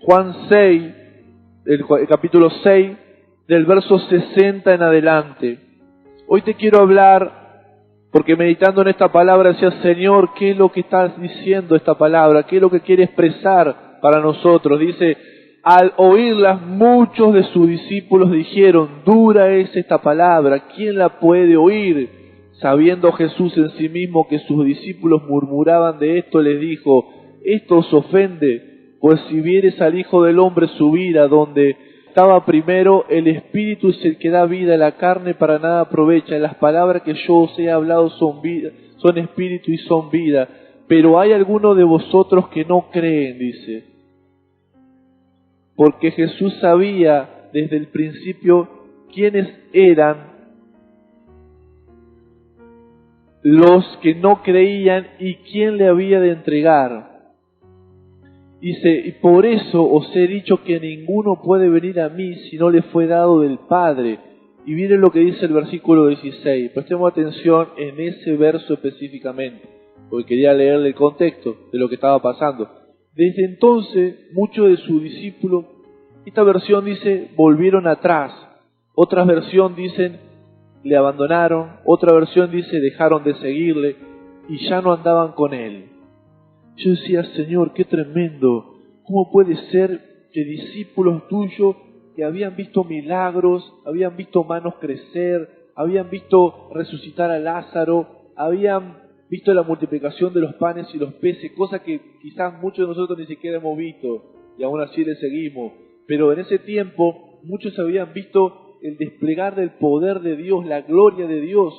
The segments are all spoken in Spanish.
Juan 6, el capítulo 6, del verso 60 en adelante. Hoy te quiero hablar, porque meditando en esta palabra decía, Señor, ¿qué es lo que estás diciendo esta palabra? ¿Qué es lo que quiere expresar para nosotros? Dice, al oírlas muchos de sus discípulos dijeron, dura es esta palabra, ¿quién la puede oír? Sabiendo Jesús en sí mismo que sus discípulos murmuraban de esto, les dijo, esto os ofende, pues si vieres al Hijo del Hombre subir a donde estaba primero, el Espíritu es el que da vida, la carne para nada aprovecha, las palabras que yo os he hablado son vida, son espíritu y son vida, pero hay algunos de vosotros que no creen, dice. Porque Jesús sabía desde el principio quiénes eran los que no creían y quién le había de entregar. Dice, y por eso os he dicho que ninguno puede venir a mí si no le fue dado del Padre. Y miren lo que dice el versículo 16. Prestemos atención en ese verso específicamente, porque quería leerle el contexto de lo que estaba pasando. Desde entonces, muchos de sus discípulos, esta versión dice, volvieron atrás. Otra versión dicen, le abandonaron. Otra versión dice, dejaron de seguirle y ya no andaban con él. Yo decía, Señor, qué tremendo. ¿Cómo puede ser que discípulos tuyos que habían visto milagros, habían visto manos crecer, habían visto resucitar a Lázaro, habían visto la multiplicación de los panes y los peces, cosas que quizás muchos de nosotros ni siquiera hemos visto, y aún así le seguimos? Pero en ese tiempo muchos habían visto el desplegar del poder de Dios, la gloria de Dios.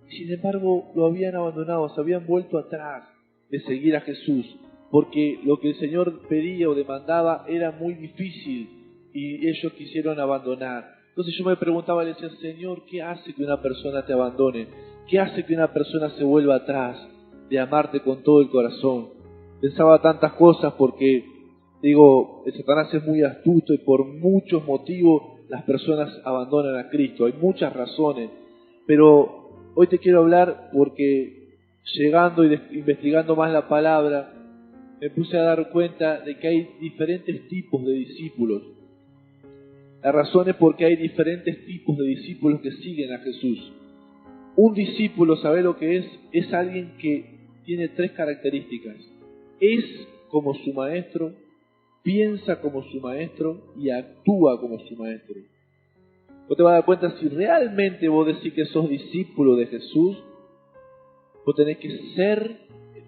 Sin embargo, lo habían abandonado, se habían vuelto atrás de seguir a Jesús, porque lo que el Señor pedía o demandaba era muy difícil y ellos quisieron abandonar. Entonces yo me preguntaba, le decía, Señor, ¿qué hace que una persona te abandone? ¿Qué hace que una persona se vuelva atrás de amarte con todo el corazón? Pensaba tantas cosas porque, digo, el Satanás es muy astuto y por muchos motivos las personas abandonan a Cristo. Hay muchas razones, pero hoy te quiero hablar porque llegando y investigando más la palabra, me puse a dar cuenta de que hay diferentes tipos de discípulos. La razón es porque hay diferentes tipos de discípulos que siguen a Jesús. Un discípulo, ¿sabe lo que es? Es alguien que tiene tres características. Es como su maestro, piensa como su maestro y actúa como su maestro. Vos te vas a dar cuenta, si realmente vos decís que sos discípulo de Jesús, vos tenés que ser,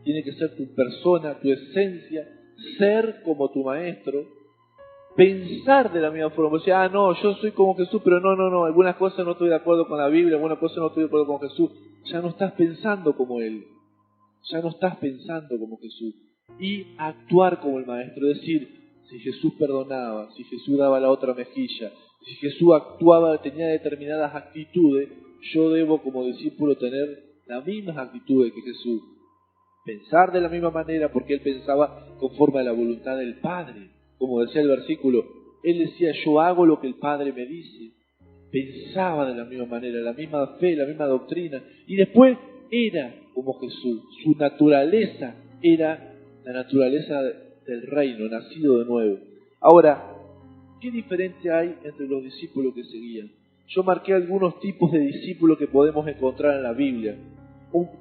tiene que ser tu persona, tu esencia, ser como tu maestro, pensar de la misma forma. O sea, no, yo soy como Jesús, pero no, algunas cosas no estoy de acuerdo con la Biblia, algunas cosas no estoy de acuerdo con Jesús. Ya no estás pensando como Él, ya no estás pensando como Jesús. Y actuar como el maestro, es decir, si Jesús perdonaba, si Jesús daba la otra mejilla, si Jesús actuaba, tenía determinadas actitudes, yo debo como discípulo tener las mismas actitudes que Jesús. Pensar de la misma manera porque Él pensaba conforme a la voluntad del Padre. Como decía el versículo, Él decía, yo hago lo que el Padre me dice. Pensaba de la misma manera, la misma fe, la misma doctrina. Y después era como Jesús. Su naturaleza era la naturaleza del reino, nacido de nuevo. Ahora, ¿qué diferencia hay entre los discípulos que seguían? Yo marqué algunos tipos de discípulos que podemos encontrar en la Biblia.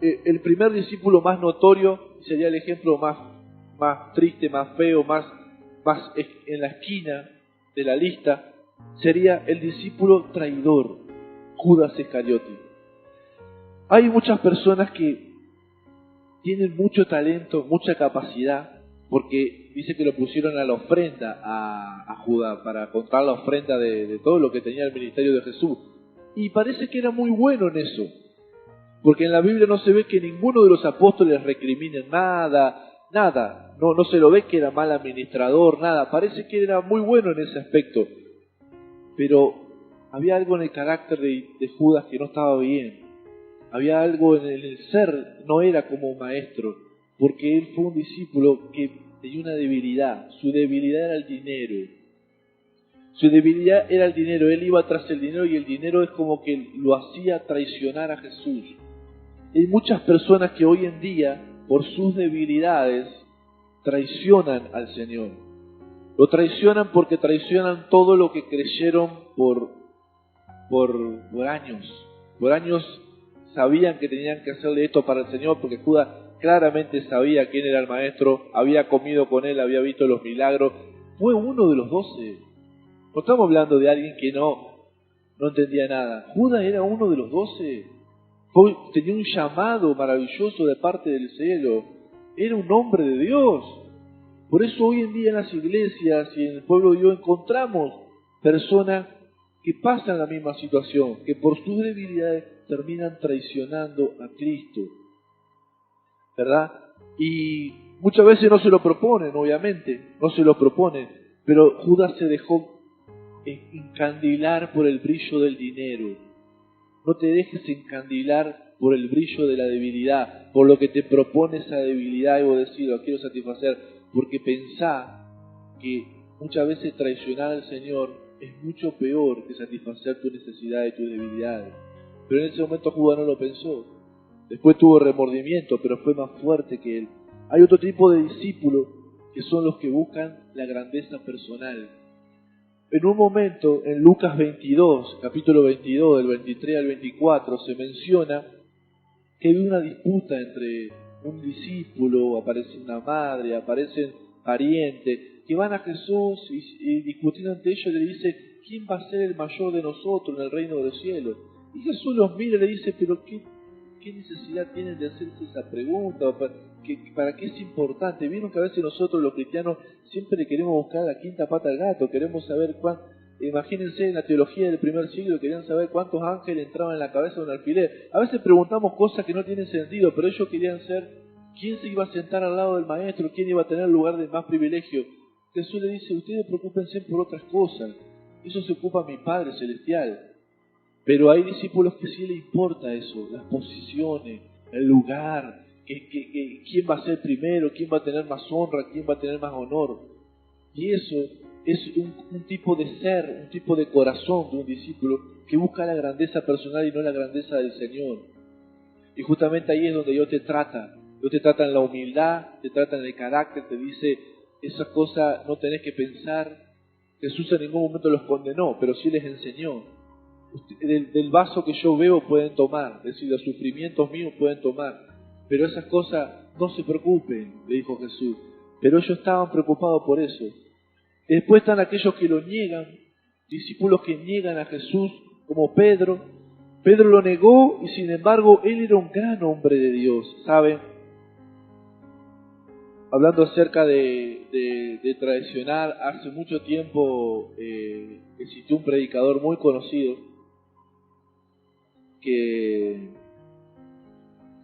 El primer discípulo más notorio sería el ejemplo más triste, más feo, más en la esquina de la lista, sería el discípulo traidor, Judas Iscariote. Hay muchas personas que tienen mucho talento, mucha capacidad, porque dice que lo pusieron a la ofrenda a Judas, para contar la ofrenda de todo lo que tenía el ministerio de Jesús. Y parece que era muy bueno en eso, porque en la Biblia no se ve que ninguno de los apóstoles recrimine nada, no se lo ve que era mal administrador, nada, parece que era muy bueno en ese aspecto, pero había algo en el carácter de Judas que no estaba bien, había algo en el ser, no era como un maestro, porque él fue un discípulo que tenía una debilidad, su debilidad era el dinero. Su debilidad era el dinero, él iba tras el dinero y el dinero es como que lo hacía traicionar a Jesús. Hay muchas personas que hoy en día, por sus debilidades, traicionan al Señor. Lo traicionan porque traicionan todo lo que creyeron por años. Por años sabían que tenían que hacerle esto para el Señor, porque Judas claramente sabía quién era el Maestro, había comido con él, había visto los milagros. Fue uno de los 12. No estamos hablando de alguien que no entendía nada. Judas era uno de los 12. Tenía un llamado maravilloso de parte del cielo. Era un hombre de Dios. Por eso hoy en día en las iglesias y en el pueblo de Dios encontramos personas que pasan la misma situación, que por sus debilidades terminan traicionando a Cristo, ¿verdad? Y muchas veces no se lo proponen, obviamente, no se lo proponen, pero Judas se dejó encandilar por el brillo del dinero. No te dejes encandilar por el brillo de la debilidad, por lo que te propone esa debilidad y vos decís, lo quiero satisfacer, porque pensá que muchas veces traicionar al Señor es mucho peor que satisfacer tu necesidad y tus debilidades. Pero en ese momento Judas no lo pensó. Después tuvo remordimiento, pero fue más fuerte que él. Hay otro tipo de discípulos que son los que buscan la grandeza personal. En un momento, en Lucas 22, capítulo 22, del 23 al 24, se menciona que hay una disputa entre un discípulo, aparece una madre, aparecen parientes, que van a Jesús y discutiendo entre ellos le dice, ¿quién va a ser el mayor de nosotros en el reino de los cielos? Y Jesús los mira y le dice, pero ¿qué necesidad tienen de hacerse esa pregunta? ¿Para qué es importante? Vieron que a veces nosotros los cristianos siempre queremos buscar la quinta pata al gato, queremos saber imagínense en la teología del primer siglo, querían saber cuántos ángeles entraban en la cabeza de un alfiler. A veces preguntamos cosas que no tienen sentido, pero ellos querían saber quién se iba a sentar al lado del maestro, quién iba a tener el lugar de más privilegio. Jesús le dice, ustedes preocúpense por otras cosas, eso se ocupa mi Padre Celestial. Pero hay discípulos que sí le importa eso, las posiciones, el lugar, quién va a ser primero, quién va a tener más honra, quién va a tener más honor. Y eso es un tipo de ser, un tipo de corazón de un discípulo que busca la grandeza personal y no la grandeza del Señor. Y justamente ahí es donde Dios te trata. Dios te trata en la humildad, te trata en el carácter, te dice, esas cosas no tenés que pensar. Jesús en ningún momento los condenó, pero sí les enseñó. Del vaso que yo bebo pueden tomar, es decir, los sufrimientos míos pueden tomar, pero esas cosas no se preocupen, le dijo Jesús. Pero ellos estaban preocupados por eso. Después están aquellos que lo niegan, discípulos que niegan a Jesús, como Pedro. Pedro lo negó y sin embargo él era un gran hombre de Dios, ¿saben? Hablando acerca de traicionar, hace mucho tiempo existió un predicador muy conocido que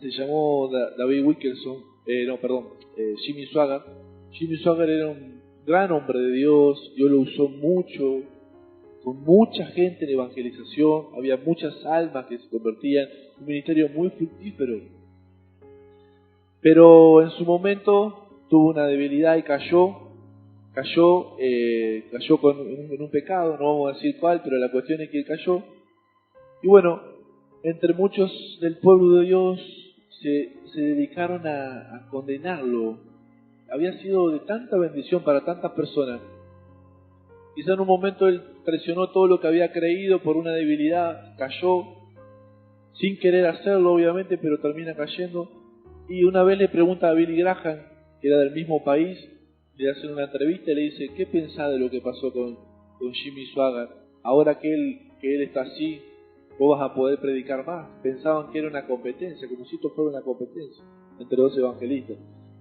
se llamó David Wilkerson, Jimmy Swaggart. Jimmy Swaggart era un gran hombre de Dios, Dios lo usó mucho, con mucha gente en evangelización, había muchas almas que se convertían, un ministerio muy fructífero. Pero en su momento tuvo una debilidad y cayó en un pecado, no vamos a decir cuál, pero la cuestión es que él cayó. Y bueno, entre muchos del pueblo de Dios se dedicaron a condenarlo. Había sido de tanta bendición para tantas personas. Quizá en un momento él traicionó todo lo que había creído por una debilidad, cayó, sin querer hacerlo obviamente, pero termina cayendo. Y una vez le pregunta a Billy Graham, que era del mismo país, le hacen una entrevista y le dice, ¿qué pensás de lo que pasó con Jimmy Swaggart? Ahora que él está así, vos vas a poder predicar más. Pensaban que era una competencia, como si esto fuera una competencia entre dos evangelistas.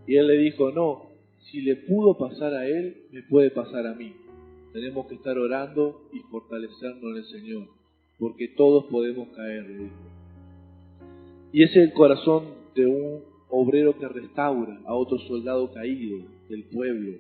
Y él le dijo, no, si le pudo pasar a él, me puede pasar a mí. Tenemos que estar orando y fortalecernos en el Señor, porque todos podemos caer, le dijo. Y ese es el corazón de un obrero que restaura a otro soldado caído del pueblo.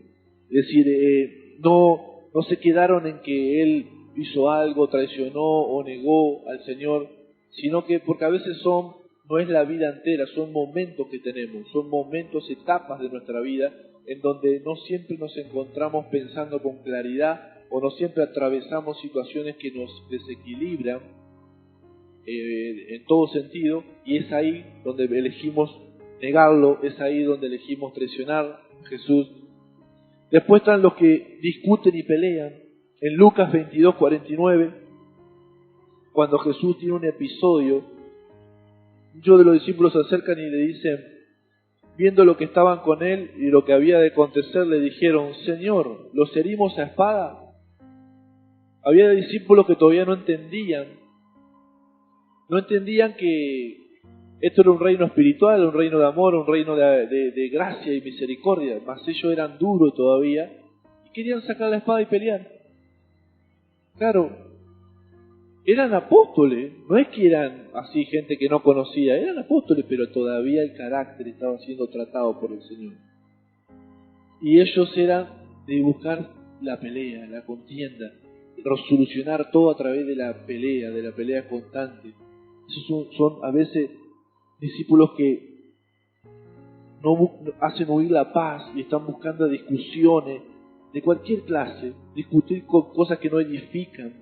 Es decir, no se quedaron en que él hizo algo, traicionó o negó al Señor, sino que porque a veces no es la vida entera, son momentos que tenemos, son momentos, etapas de nuestra vida en donde no siempre nos encontramos pensando con claridad o no siempre atravesamos situaciones que nos desequilibran en todo sentido, y es ahí donde elegimos negarlo, es ahí donde elegimos traicionar a Jesús. Después están los que discuten y pelean. En Lucas 22:49, cuando Jesús tiene un episodio, muchos de los discípulos se acercan y le dicen, viendo lo que estaban con él y lo que había de acontecer, le dijeron, Señor, ¿los herimos a espada? Había discípulos que todavía no entendían que esto era un reino espiritual, un reino de amor, un reino de gracia y misericordia, mas ellos eran duros todavía y querían sacar la espada y pelear. Claro, eran apóstoles, no es que eran así gente que no conocía, eran apóstoles, pero todavía el carácter estaba siendo tratado por el Señor. Y ellos eran de buscar la pelea, la contienda, solucionar todo a través de la pelea constante. Esos son a veces discípulos que no hacen huir la paz y están buscando discusiones de cualquier clase, discutir con cosas que no edifican,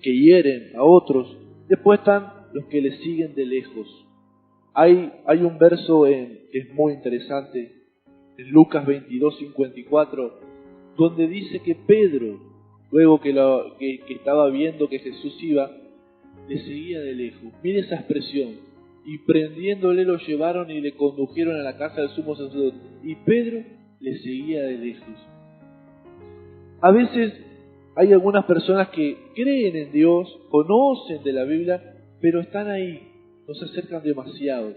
que hieren a otros. Después están los que le siguen de lejos. Hay un verso que es muy interesante, en Lucas 22:54, donde dice que Pedro, luego que estaba viendo que Jesús iba, le seguía de lejos. Mire esa expresión. Y prendiéndole lo llevaron y le condujeron a la casa del sumo sacerdote. Y Pedro le seguía de lejos. A veces hay algunas personas que creen en Dios, conocen de la Biblia, pero están ahí, no se acercan demasiado,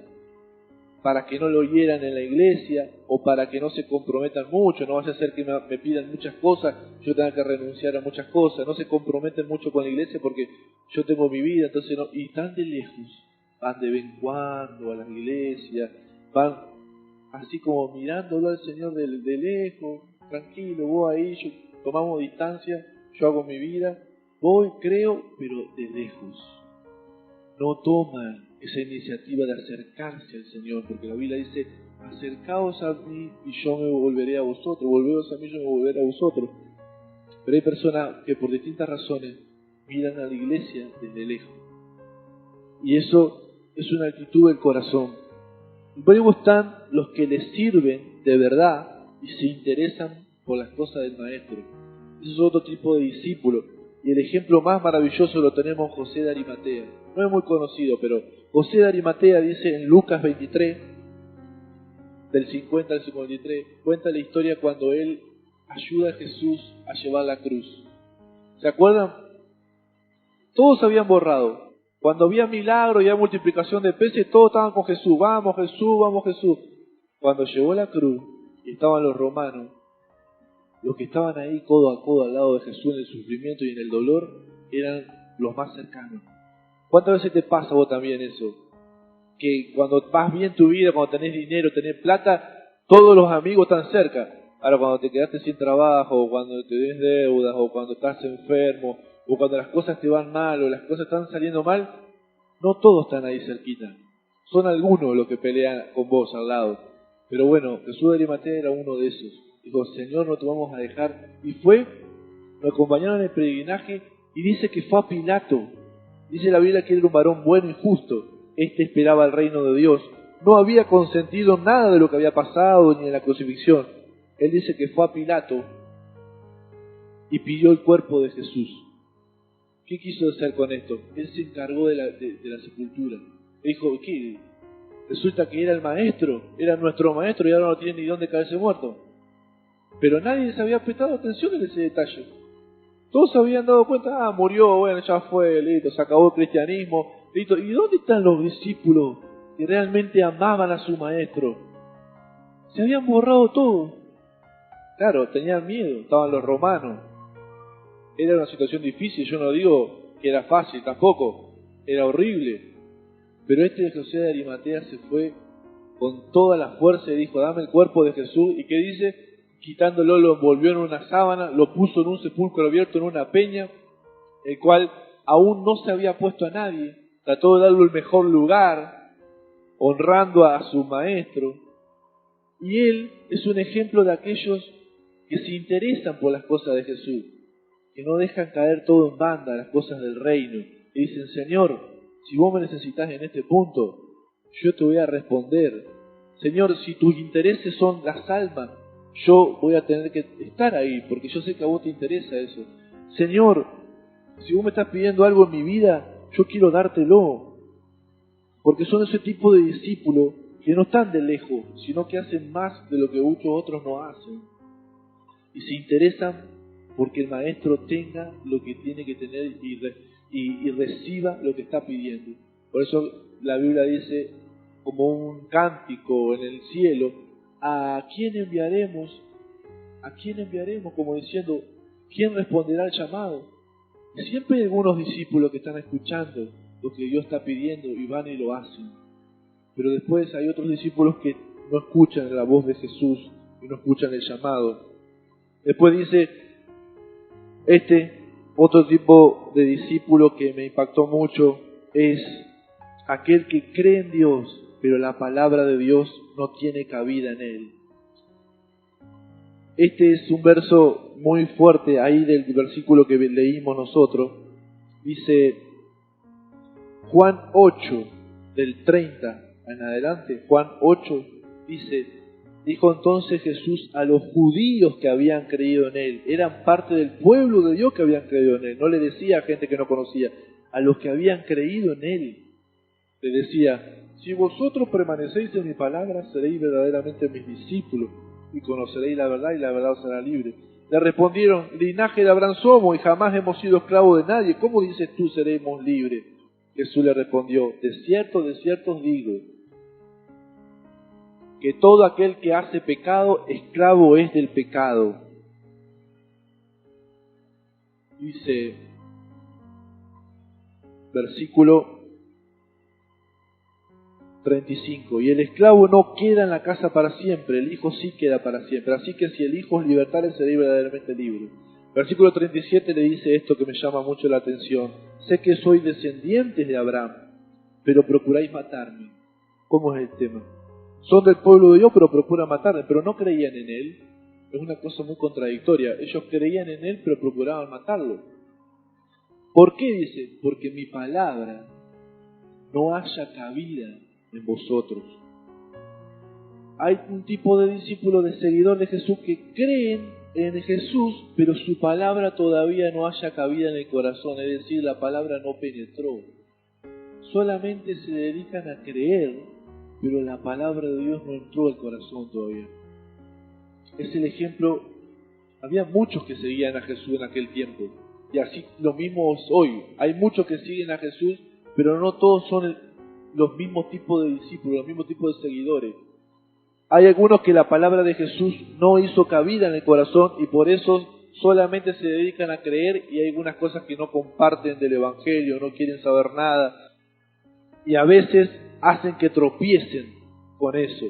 para que no lo hieran en la iglesia o para que no se comprometan mucho. No vaya a ser que me pidan muchas cosas, yo tenga que renunciar a muchas cosas. No se comprometen mucho con la iglesia porque yo tengo mi vida, entonces no. Y están de lejos, van de vez en cuando a las iglesias, van así como mirándolo al Señor de lejos, tranquilo, vos ahí, tomamos distancia, yo hago mi vida, voy, creo, pero de lejos. No toman esa iniciativa de acercarse al Señor, porque la Biblia dice, acercaos a mí y yo me volveré a vosotros, volveos a mí y yo me volveré a vosotros. Pero hay personas que por distintas razones miran a la iglesia desde lejos. Y eso es una actitud del corazón. Y por eso están los que les sirven de verdad y se interesan por las cosas del Maestro. Ese es otro tipo de discípulo. Y el ejemplo más maravilloso lo tenemos en José de Arimatea. No es muy conocido, pero José de Arimatea dice en Lucas 23, del 50 al 53, cuenta la historia cuando él ayuda a Jesús a llevar la cruz. ¿Se acuerdan? Todos habían borrado. Cuando había milagro y había multiplicación de peces, todos estaban con Jesús. Vamos Jesús, vamos Jesús. Cuando llegó la cruz y estaban los romanos, los que estaban ahí codo a codo al lado de Jesús en el sufrimiento y en el dolor, eran los más cercanos. ¿Cuántas veces te pasa a vos también eso? Que cuando vas bien tu vida, cuando tenés dinero, tenés plata, todos los amigos están cerca. Ahora cuando te quedaste sin trabajo, o cuando te des deudas, o cuando estás enfermo, o cuando las cosas te van mal, o las cosas están saliendo mal, no todos están ahí cerquita. Son algunos los que pelean con vos al lado. Pero bueno, Jesús de Arimatea era uno de esos. Dijo, Señor, no te vamos a dejar. Y fue, lo acompañaron en el peregrinaje, y dice que fue a Pilato. Dice la Biblia que él era un varón bueno y justo. Este esperaba el reino de Dios. No había consentido nada de lo que había pasado, ni en la crucifixión. Él dice que fue a Pilato y pidió el cuerpo de Jesús. ¿Qué quiso hacer con esto? Él se encargó de la sepultura. Dijo, ¿qué? Resulta que era el maestro, era nuestro maestro y ahora no tiene ni dónde caerse muerto. Pero nadie se había prestado atención en ese detalle. Todos se habían dado cuenta, murió, bueno, ya fue, listo, se acabó el cristianismo, listo. ¿Y dónde están los discípulos que realmente amaban a su maestro? Se habían borrado todo. Claro, tenían miedo, estaban los romanos. Era una situación difícil, yo no digo que era fácil, tampoco, era horrible. Pero este José de Arimatea se fue con toda la fuerza y dijo, dame el cuerpo de Jesús. ¿Y qué dice? Quitándolo, lo envolvió en una sábana, lo puso en un sepulcro abierto, en una peña, el cual aún no se había puesto a nadie. Trató de darle el mejor lugar, honrando a su maestro. Y él es un ejemplo de aquellos que se interesan por las cosas de Jesús, que no dejan caer todo en banda, las cosas del reino. Y dicen, Señor, si vos me necesitas en este punto, yo te voy a responder. Señor, si tus intereses son las almas, yo voy a tener que estar ahí, porque yo sé que a vos te interesa eso. Señor, si vos me estás pidiendo algo en mi vida, yo quiero dártelo. Porque son ese tipo de discípulos que no están de lejos, sino que hacen más de lo que muchos otros no hacen. Y se interesan porque el maestro tenga lo que tiene que tener y reciba lo que está pidiendo. Por eso la Biblia dice, como un cántico en el cielo, ¿a quién enviaremos? ¿A quién enviaremos? Como diciendo, ¿quién responderá al llamado? Y siempre hay algunos discípulos que están escuchando lo que Dios está pidiendo y van y lo hacen. Pero después hay otros discípulos que no escuchan la voz de Jesús y no escuchan el llamado. Después dice, otro tipo de discípulo que me impactó mucho es aquel que cree en Dios, pero la palabra de Dios no tiene cabida en él. Este es un verso muy fuerte ahí del versículo que leímos nosotros. Dice Juan 8, del 30 en adelante, Juan 8 dice, dijo entonces Jesús a los judíos que habían creído en él, eran parte del pueblo de Dios que habían creído en él, no le decía a gente que no conocía, a los que habían creído en él, le decía, si vosotros permanecéis en mi palabra, seréis verdaderamente mis discípulos, y conoceréis la verdad, y la verdad os hará libre. Le respondieron, linaje de Abraham somos, y jamás hemos sido esclavos de nadie, ¿cómo dices tú seremos libres? Jesús le respondió, de cierto os digo, que todo aquel que hace pecado, esclavo es del pecado. Dice, versículo 35, y el esclavo no queda en la casa para siempre, el hijo sí queda para siempre, así que si el hijo os libertare, seréis verdaderamente libre. Versículo 37 le dice esto que me llama mucho la atención, sé que sois descendientes de Abraham, pero procuráis matarme. ¿Cómo es el tema? Son del pueblo de Dios, pero procuran matarme, pero no creían en él. Es una cosa muy contradictoria. Ellos creían en él, pero procuraban matarlo. ¿Por qué dice? Porque mi palabra no haya cabida en vosotros. Hay un tipo de discípulo, de seguidor de Jesús que creen en Jesús, pero su palabra todavía no haya cabida en el corazón, es decir, la palabra no penetró. Solamente se dedican a creer, pero la palabra de Dios no entró al corazón todavía. Es el ejemplo, había muchos que seguían a Jesús en aquel tiempo, y así lo mismo es hoy. Hay muchos que siguen a Jesús, pero no todos son los mismos tipos de discípulos, los mismos tipos de seguidores. Hay algunos que la palabra de Jesús no hizo cabida en el corazón y por eso solamente se dedican a creer, y hay algunas cosas que no comparten del Evangelio, no quieren saber nada, y a veces hacen que tropiecen con eso,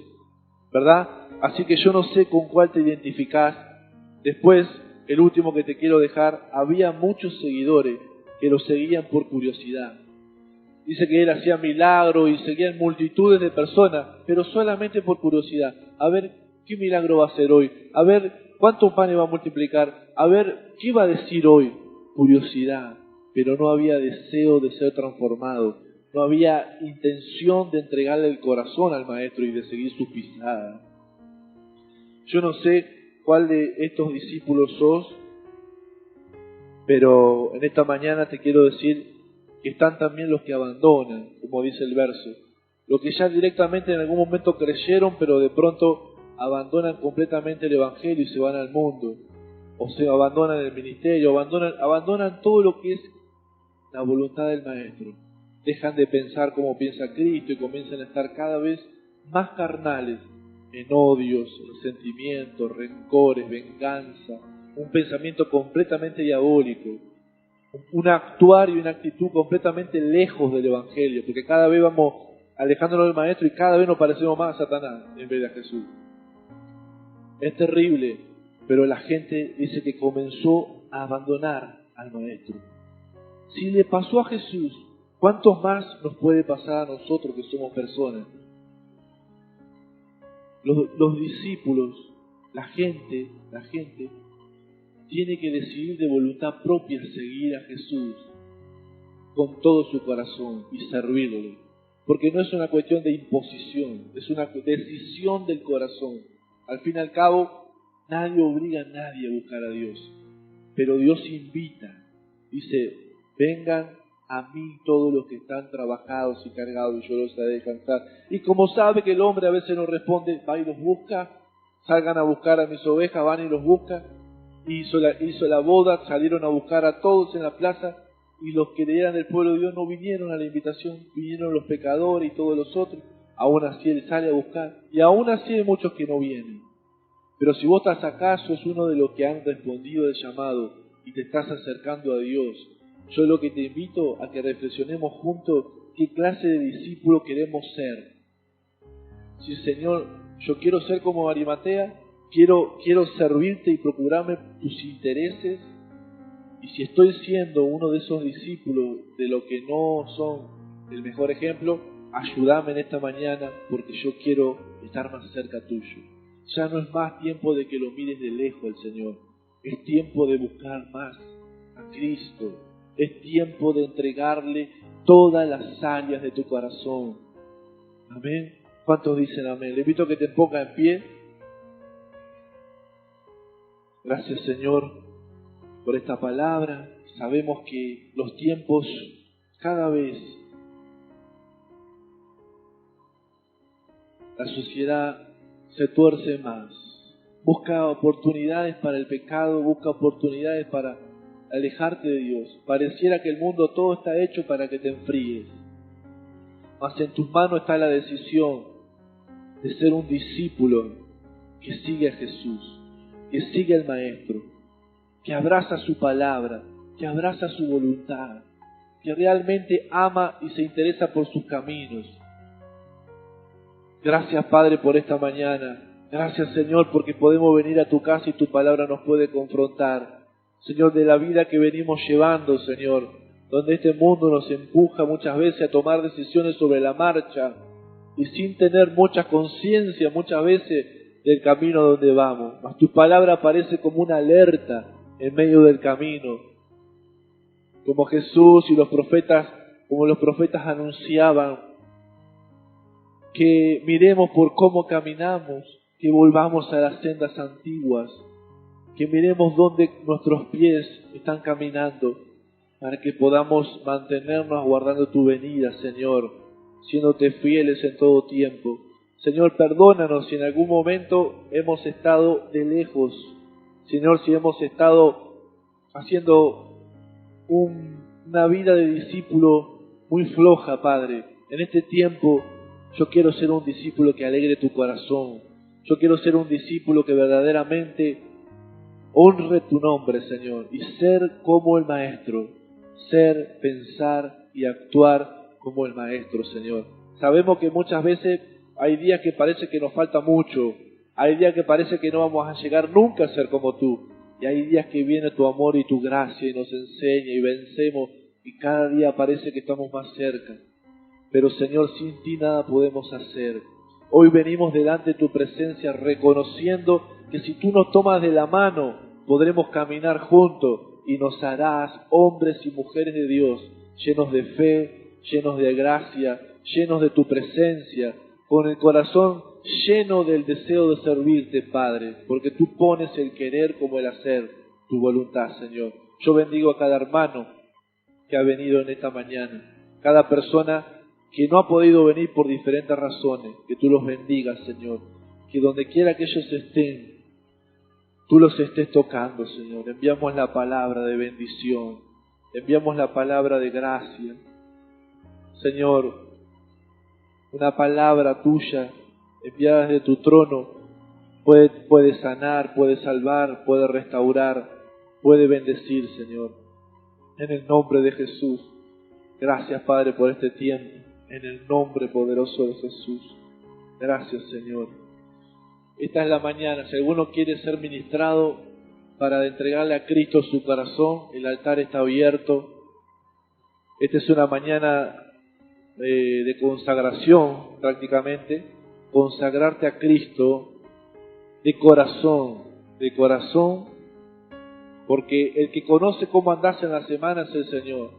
¿verdad? Así que yo no sé con cuál te identificás. Después, el último que te quiero dejar, había muchos seguidores que lo seguían por curiosidad. Dice que él hacía milagros y seguían multitudes de personas, pero solamente por curiosidad. A ver, ¿qué milagro va a hacer hoy? A ver, ¿cuántos panes va a multiplicar? A ver, ¿qué va a decir hoy? Curiosidad, pero no había deseo de ser transformado. No había intención de entregarle el corazón al Maestro y de seguir sus pisadas. Yo no sé cuál de estos discípulos sos, pero en esta mañana te quiero decir que están también los que abandonan, como dice el verso. Los que ya directamente en algún momento creyeron, pero de pronto abandonan completamente el Evangelio y se van al mundo. O se abandonan el ministerio, abandonan todo lo que es la voluntad del Maestro. Dejan de pensar como piensa Cristo y comienzan a estar cada vez más carnales en odios, resentimientos, rencores, venganza, un pensamiento completamente diabólico, un actuar y una actitud completamente lejos del Evangelio, porque cada vez vamos alejándonos del Maestro y cada vez nos parecemos más a Satanás en vez de a Jesús. Es terrible, pero la gente dice que comenzó a abandonar al Maestro. Si le pasó a Jesús, ¿cuántos más nos puede pasar a nosotros que somos personas? Los discípulos, la gente tiene que decidir de voluntad propia seguir a Jesús con todo su corazón y servirle. Porque no es una cuestión de imposición, es una decisión del corazón. Al fin y al cabo, Nadie obliga a nadie a buscar a Dios, pero Dios invita. Dice, vengan a mí todos los que están trabajados y cargados y yo los haré descansar. Y como sabe que el hombre a veces no responde, va y los busca, salgan a buscar a mis ovejas, van y los buscan. Hizo la boda, salieron a buscar a todos en la plaza y los que eran del pueblo de Dios no vinieron a la invitación, vinieron los pecadores y todos los otros. Aún así Él sale a buscar y aún así hay muchos que no vienen. Pero si vos estás acá, sos uno de los que han respondido al llamado y te estás acercando a Dios. Yo lo que te invito a que reflexionemos juntos qué clase de discípulo queremos ser. Si Señor, yo quiero ser como Arimatea, quiero servirte y procurarme tus intereses. Y si estoy siendo uno de esos discípulos de los que no son el mejor ejemplo, ayúdame en esta mañana porque yo quiero estar más cerca tuyo. Ya no es más tiempo de que lo mires de lejos al Señor. Es tiempo de buscar más a Cristo. Es tiempo de entregarle todas las áreas de tu corazón. Amén. ¿Cuántos dicen amén? Le invito a que te pongas en pie. Gracias, Señor, por esta palabra. Sabemos que los tiempos cada vez la sociedad se tuerce más. Busca oportunidades para el pecado, busca oportunidades para alejarte de Dios. Pareciera que el mundo todo está hecho para que te enfríes. Mas en tus manos está la decisión de ser un discípulo que sigue a Jesús, que sigue al Maestro, que abraza su palabra, que abraza su voluntad, que realmente ama y se interesa por sus caminos. Gracias, Padre, por esta mañana. Gracias, Señor, porque podemos venir a tu casa y tu palabra nos puede confrontar. Señor, de la vida que venimos llevando, Señor, donde este mundo nos empuja muchas veces a tomar decisiones sobre la marcha y sin tener mucha conciencia muchas veces del camino donde vamos. Mas tu palabra aparece como una alerta en medio del camino. Como Jesús y los profetas, como los profetas anunciaban, que miremos por cómo caminamos, que volvamos a las sendas antiguas, que miremos dónde nuestros pies están caminando, para que podamos mantenernos guardando tu venida, Señor, siéndote fieles en todo tiempo. Señor, perdónanos si en algún momento hemos estado de lejos. Señor, si hemos estado haciendo una vida de discípulo muy floja, Padre. En este tiempo yo quiero ser un discípulo que alegre tu corazón. Yo quiero ser un discípulo que verdaderamente honre tu nombre, Señor, y ser como el Maestro. Ser, pensar y actuar como el Maestro, Señor. Sabemos que muchas veces hay días que parece que nos falta mucho. Hay días que parece que no vamos a llegar nunca a ser como tú. Y hay días que viene tu amor y tu gracia y nos enseña y vencemos. Y cada día parece que estamos más cerca. Pero, Señor, sin ti nada podemos hacer. Hoy venimos delante de tu presencia reconociendo que si tú nos tomas de la mano, podremos caminar juntos y nos harás hombres y mujeres de Dios, llenos de fe, llenos de gracia, llenos de tu presencia, con el corazón lleno del deseo de servirte, Padre, porque tú pones el querer como el hacer, tu voluntad, Señor. Yo bendigo a cada hermano que ha venido en esta mañana, cada persona que no ha podido venir por diferentes razones, que tú los bendigas, Señor, que donde quiera que ellos estén, tú los estés tocando, Señor. Enviamos la palabra de bendición, enviamos la palabra de gracia, Señor, una palabra tuya enviada desde tu trono puede sanar, puede salvar, puede restaurar, puede bendecir, Señor. En el nombre de Jesús. Gracias, Padre, por este tiempo. En el nombre poderoso de Jesús. Gracias, Señor. Esta es la mañana. Si alguno quiere ser ministrado para entregarle a Cristo su corazón, el altar está abierto. Esta es una mañana de consagración, prácticamente. Consagrarte a Cristo de corazón, porque el que conoce cómo andás en la semana es el Señor.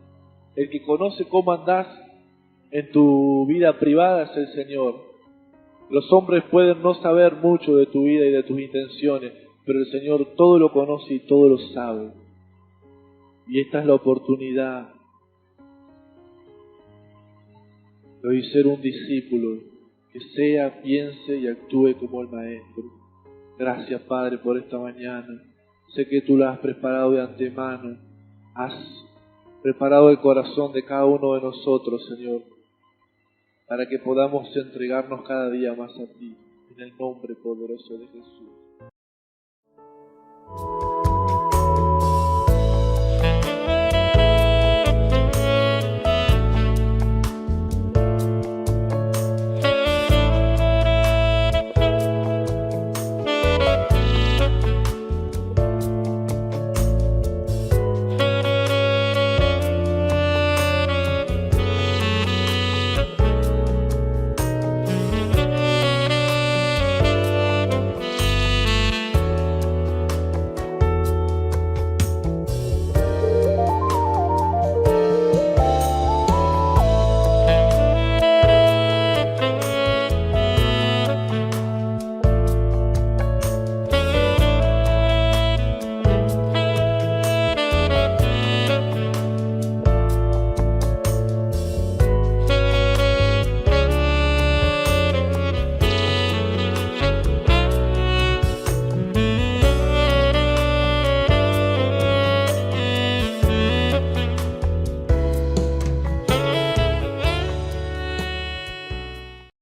El que conoce cómo andás en tu vida privada es el Señor. Los hombres pueden no saber mucho de tu vida y de tus intenciones, pero el Señor todo lo conoce y todo lo sabe. Y esta es la oportunidad de hoy ser un discípulo que sea, piense y actúe como el Maestro. Gracias, Padre, por esta mañana. Sé que tú la has preparado de antemano. Has preparado el corazón de cada uno de nosotros, Señor, para que podamos entregarnos cada día más a ti, en el nombre poderoso de Jesús.